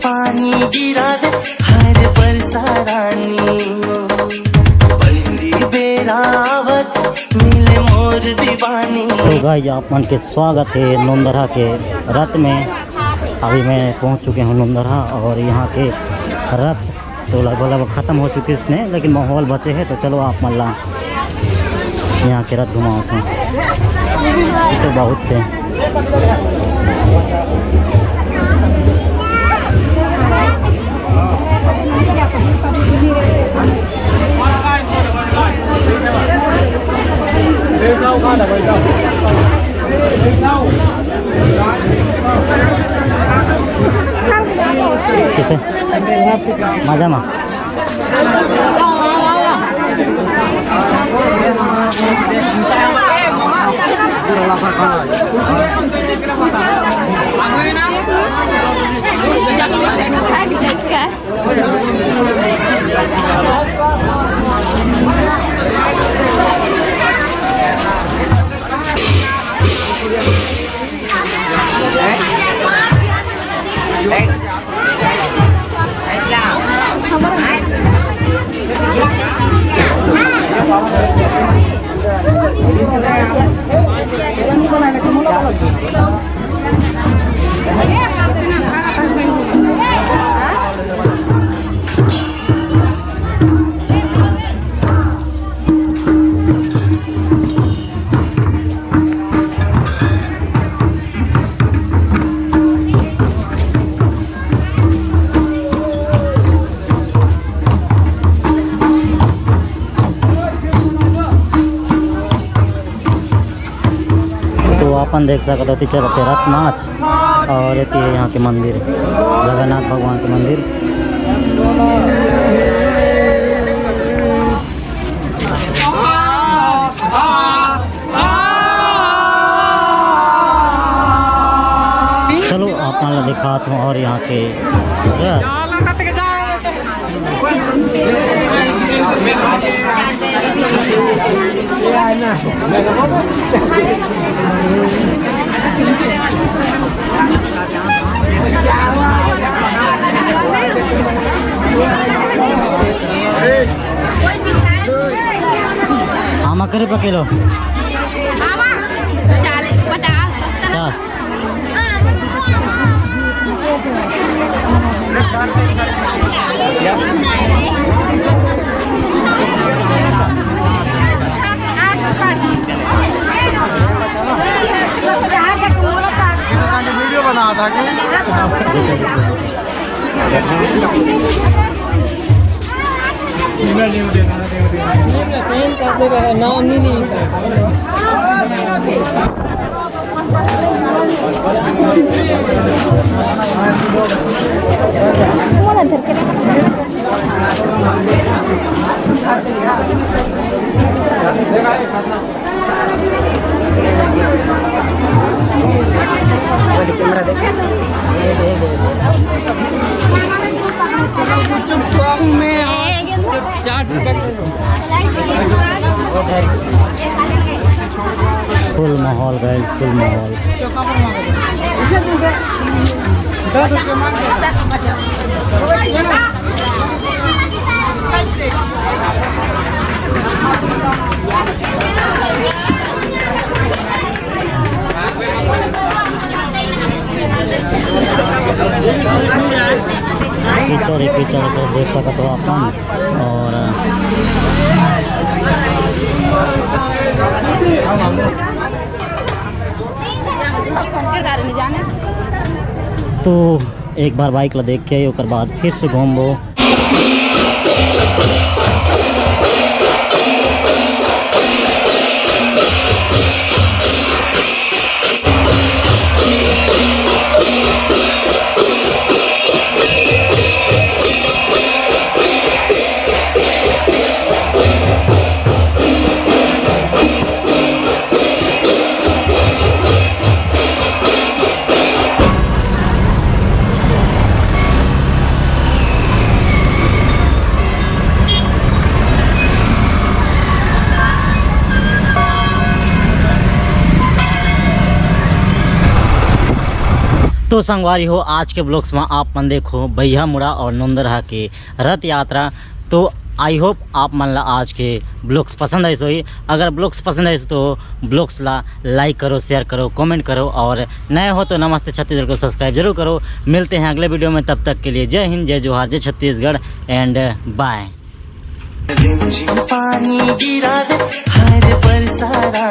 पानी गिरा दे हर बरसा रानी बेरावत मिले मोर दीवानी। तो गाइस आप मन के स्वागत है नोंदरहा के रथ में। अभी मैं पहुंच चुके हूं नोंदरहा और यहाँ के रथ तो लगभग ख़त्म हो चुकी इसने, लेकिन माहौल बचे हैं। तो चलो आप मल्ला यहाँ के रथ घुमाओ तो बहुत थे। किसे मजा मा अपन देख सकते टीचर रथ नाच और ये है यहाँ के मंदिर जगन्नाथ भगवान के मंदिर। चलो आप दिखाता हूँ और यहाँ के आमा करे पर किलो वीडियो बना था कि नाम नहीं फुल माहौल गाइस, फुल माहौल। कीचड़ को देख सकते हो अपन और तो एक बार बाइक ला देख के ओकर बाद फिर से घूमबो। तो संगवारी हो, आज के ब्लॉग्स में आप मन देखो भैया मुड़ा और नंदरहा के रथ यात्रा। तो आई होप आप मन ला आज के ब्लॉग्स पसंद आए सोई। अगर ब्लॉग्स पसंद आए तो ब्लॉग्स ला लाइक करो, शेयर करो, कमेंट करो, और नए हो तो नमस्ते छत्तीसगढ़ को सब्सक्राइब जरूर करो। मिलते हैं अगले वीडियो में, तब तक के लिए जय हिंद, जय जोहार, जय छत्तीसगढ़ एंड बाय। रिमझिम पानी गिरा दे हर बरसा रानी।